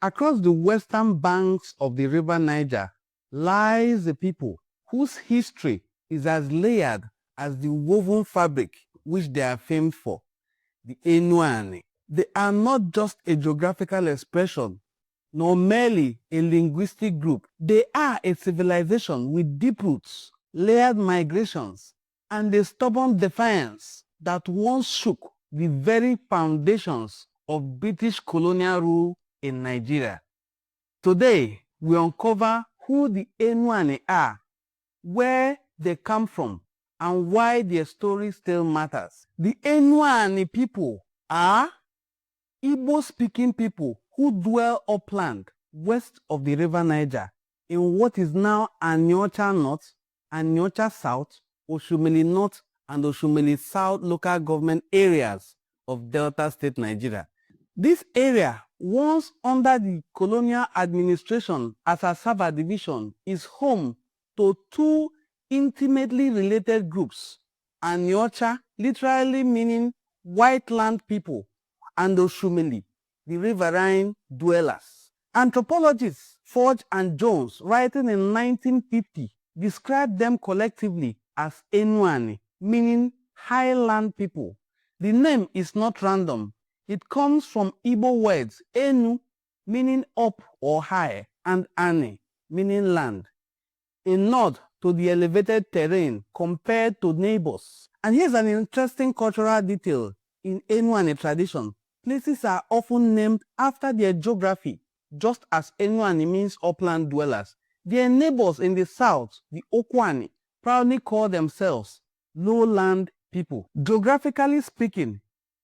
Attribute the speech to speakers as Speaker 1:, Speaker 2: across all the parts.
Speaker 1: Across the western banks of the River Niger lies a people whose history is as layered as the woven fabric which they are famed for, the Enuani. They are not just a geographical expression, nor merely a linguistic group. They are a civilization with deep roots, layered migrations, and a stubborn defiance that once shook the very foundations of British colonial rule in Nigeria. Today, we uncover who the Enuani are, where they come from, and why their story still matters. The Enuani people are Igbo-speaking people who dwell upland west of the River Niger in what is now Aniocha North, Aniocha South, Oshomili North, and Oshomili South local government areas of Delta State, Nigeria. This area, once under the colonial administration as a Asaba division, is home to two intimately related groups, Aniocha, literally meaning white land people, and Oshomili, the riverine dwellers. Anthropologists Forge and Jones, writing in 1950, described them collectively as Enuani, meaning highland people. The name is not random. It comes from Igbo words, Enu, meaning up or high, and Ani, meaning land, a nod to the elevated terrain compared to neighbors. And here's an interesting cultural detail in Enuani tradition. Places are often named after their geography, just as Enuani means upland dwellers. Their neighbors in the south, the Okwani, proudly call themselves lowland people. Geographically speaking,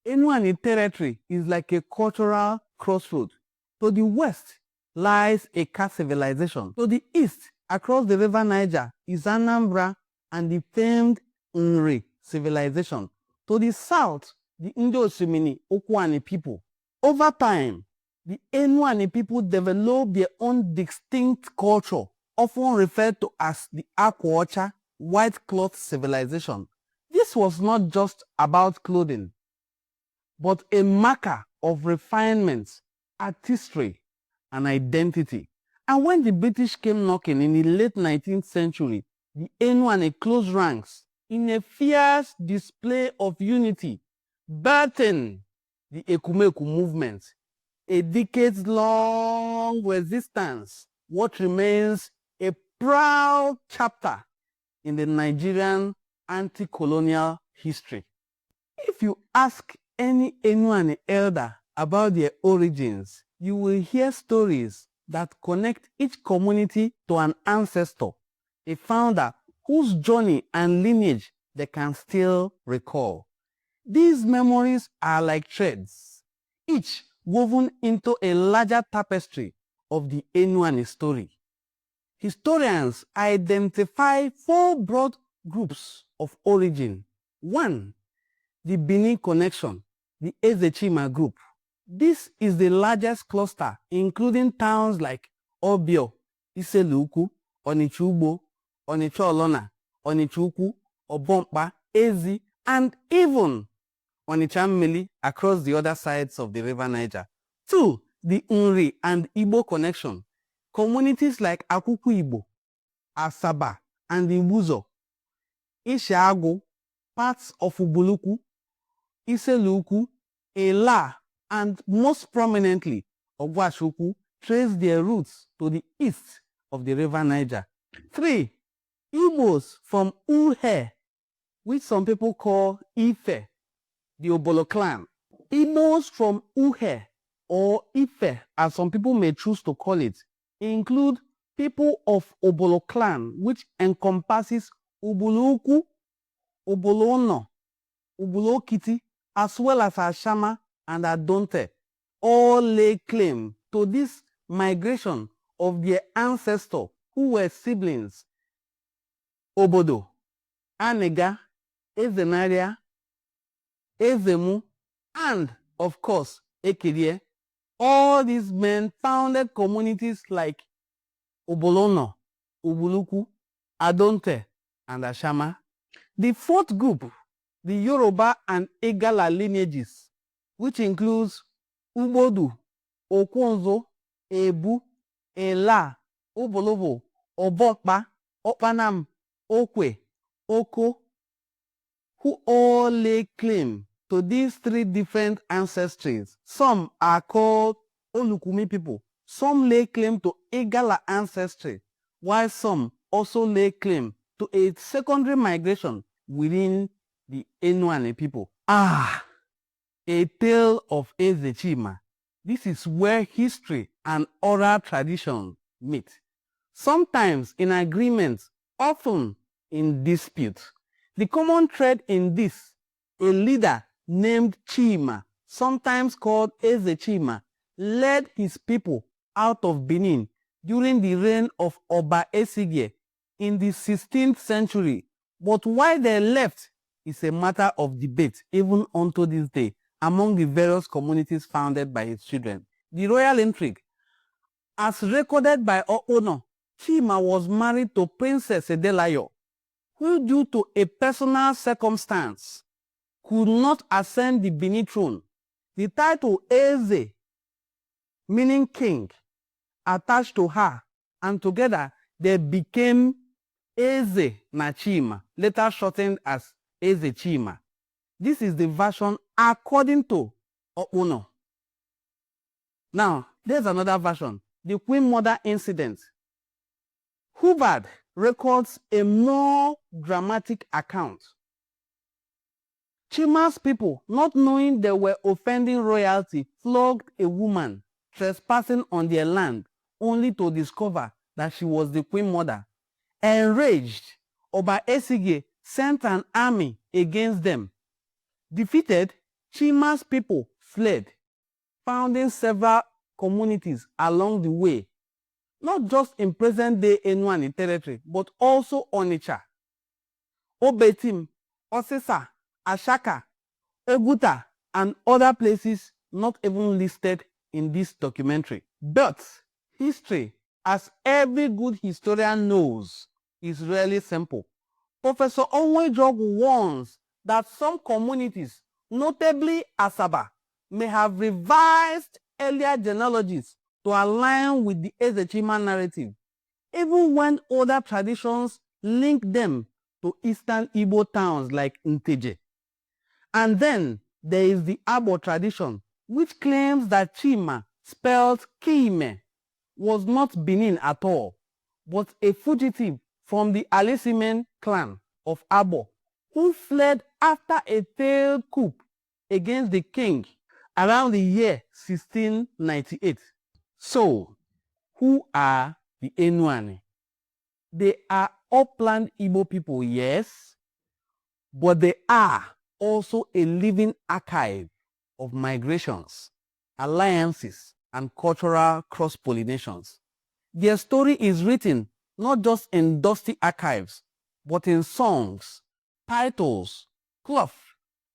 Speaker 1: Enuani territory is like a cultural crossroad. To the west lies a caste civilization. To the east, across the River Niger, is Anambra and the famed Nri civilization. To the south, the Indo-Oshimini Okwani people. Over time, the Enuani people developed their own distinct culture, often referred to as the Akwa Ocha, white cloth civilization. This was not just about clothing, but a marker of refinement, artistry, and identity. And when the British came knocking in the late 19th century, the Enuani closed ranks in a fierce display of unity, birthing the Ekumeku movement, a decades-long resistance, what remains a proud chapter in the Nigerian anti-colonial history. If you ask any Enuani elder about their origins, you will hear stories that connect each community to an ancestor, a founder whose journey and lineage they can still recall. These memories are like threads, each woven into a larger tapestry of the Enuani story. Historians identify four broad groups of origin. One, the Benin connection, the Chima group. This is the largest cluster, including towns like Obio, Iseluku, Onichubo, Onicha-Olona, Onichuku, Obompa, Ezi, and even Onitsha-Mmili across the other sides of the River Niger. Two, the Nri and Igbo connection. Communities like Akuku Igbo, Asaba, and Ibuzo, Ishiagu, parts of Ubuluku, Iseluku, Ela, and most prominently, Ogwashi-Uku, trace their roots to the east of the River Niger. Three, Igbos from Uhe, which some people call Ife, the Obolo clan. Igbos from Uhe, or Ife, as some people may choose to call it, include people of Obolo clan, which encompasses Ubuluku, Ubolono, Ubulokiti, as well as Ashama and Adonte. All lay claim to this migration of their ancestors who were siblings, Obodo, Anega, Ezenaria, Ezemu, and of course, Ekirie. All these men founded communities like Obolono, Ubuluku, Adonte, and Ashama. The fourth group, the Yoruba and Igala lineages, which includes Ubodu, Okwonzo, Ebu, Ela, Obolobo, Obokpa, Opanam, Okwe, Oko, who all lay claim to these three different ancestries. Some are called Olukumi people. Some lay claim to Igala ancestry, while some also lay claim to a secondary migration within the Enuani people. A tale of Chima. This is where history and oral tradition meet. Sometimes in agreement, often in dispute. The common thread in this, a leader named Chima, sometimes called Chima, led his people out of Benin during the reign of Oba Esige in the 16th century. But why they left is a matter of debate even unto this day among the various communities founded by his children. The royal intrigue, as recorded by Oono, Chima was married to Princess Edelayo, who due to a personal circumstance could not ascend the Benin throne. The title Eze, meaning king, attached to her, and together they became Eze na Chima, later shortened as Eze Chima. This is the version according to Oono. Now, there's another version, the Queen Mother incident. Hubbard records a more dramatic account. Chima's people, not knowing they were offending royalty, flogged a woman trespassing on their land, only to discover that she was the Queen Mother. Enraged, Oba Esige sent an army against them. Defeated, Chima's people fled, founding several communities along the way, not just in present-day Enuani territory, but also Onitsha, Obetim, Osisa, Ashaka, Eguta, and other places not even listed in this documentary. But history, as every good historian knows, is really simple. Professor Onwejogu warns that some communities, notably Asaba, may have revised earlier genealogies to align with the Ezechima narrative, even when other traditions link them to eastern Igbo towns like Nteje. And then there is the Abo tradition, which claims that Chima, spelled Kime, was not Benin at all, but a fugitive from the Alisimen clan of Abo, who fled after a failed coup against the king around the year 1698. So, who are the Enuani? They are upland Igbo people, yes, but they are also a living archive of migrations, alliances, and cultural cross-pollinations. Their story is written not just in dusty archives, but in songs, titles, cloth,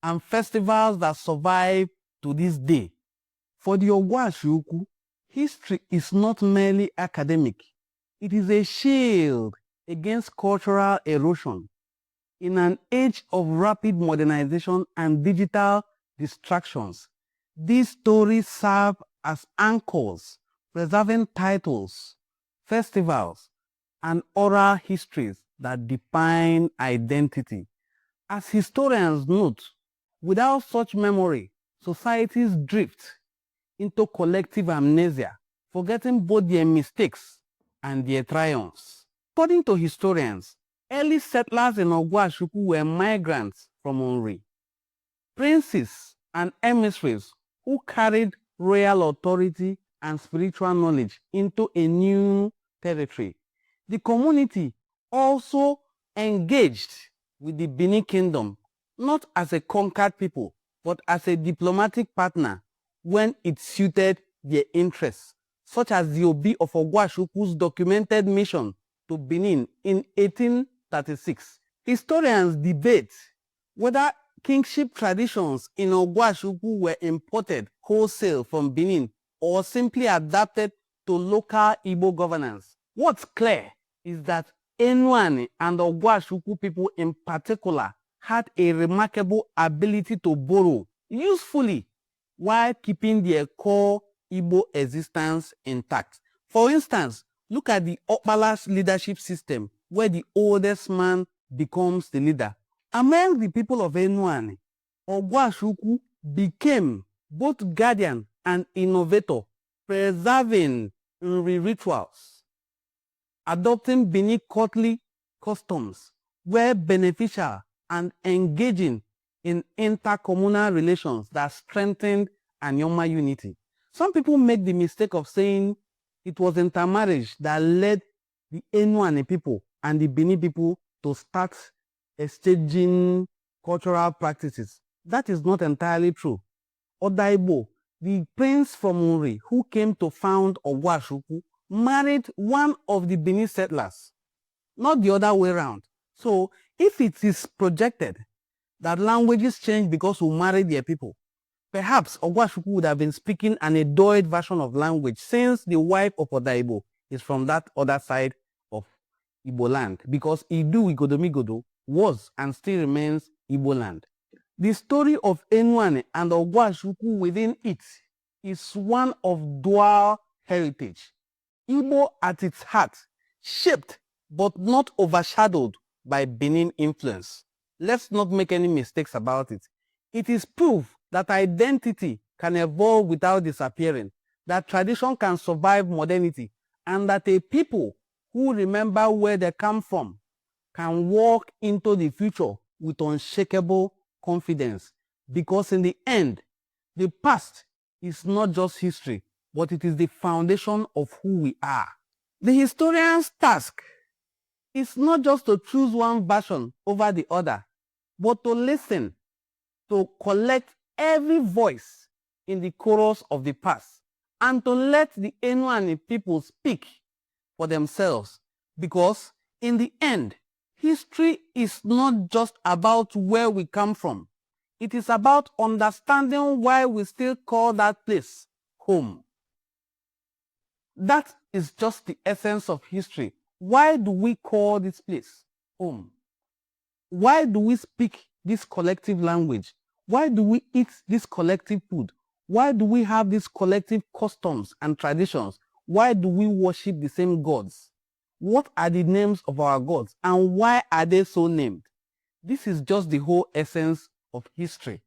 Speaker 1: and festivals that survive to this day. For the Ogwashi-Uku, history is not merely academic. It is a shield against cultural erosion. In an age of rapid modernization and digital distractions, these stories serve as anchors, preserving titles, festivals, and oral histories that define identity. As historians note, without such memory, societies drift into collective amnesia, forgetting both their mistakes and their triumphs. According to historians, early settlers in Ogwashi-Uku were migrants from Onri, princes and emissaries who carried royal authority and spiritual knowledge into a new territory. The community also engaged with the Benin Kingdom, not as a conquered people, but as a diplomatic partner when it suited their interests, such as the Obi of Ogwashi-Uku's documented mission to Benin in 1836. Historians debate whether kingship traditions in Ogwashi-Uku were imported wholesale from Benin or simply adapted to local Igbo governance. What's clear is that Enuani and Ogwashi-Uku people in particular had a remarkable ability to borrow usefully while keeping their core Igbo existence intact. For instance, look at the Okpala's leadership system, where the oldest man becomes the leader. Among the people of Enuani, Ogwashi-Uku became both guardian and innovator, preserving rituals, adopting Benin courtly customs, were beneficial, and engaging in intercommunal relations that strengthened Anioma unity. Some people make the mistake of saying it was intermarriage that led the Enuani people and the Benin people to start exchanging cultural practices. That is not entirely true. Igbo, the prince from Uri who came to found Ogwashi-Uku, married one of the Benin settlers, not the other way around. So if it is projected that languages change because we married their people, perhaps Ogwashi-Uku would have been speaking an adult version of language, since the wife of Igbo is from that other side of Igbo land, because Idu Igodomigodo was and still remains Igbo land. The story of Enuani and Ogwashi-Uku within it is one of dual heritage. Igbo at its heart, shaped but not overshadowed by Benin influence. Let's not make any mistakes about it. It is proof that identity can evolve without disappearing, that tradition can survive modernity, and that a people who remember where they come from can walk into the future with unshakable confidence. Because in the end, the past is not just history, but it is the foundation of who we are. The historian's task is not just to choose one version over the other, but to listen, to collect every voice in the chorus of the past, and to let the Enuani people speak for themselves. Because in the end, history is not just about where we come from. It is about understanding why we still call that place home. That is just the essence of history. Why do we call this place home? Why do we speak this collective language? Why do we eat this collective food? Why do we have these collective customs and traditions? Why do we worship the same gods? What are the names of our gods, and why are they so named? This is just the whole essence of history.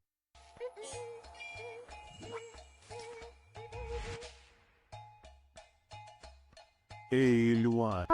Speaker 2: Enuani.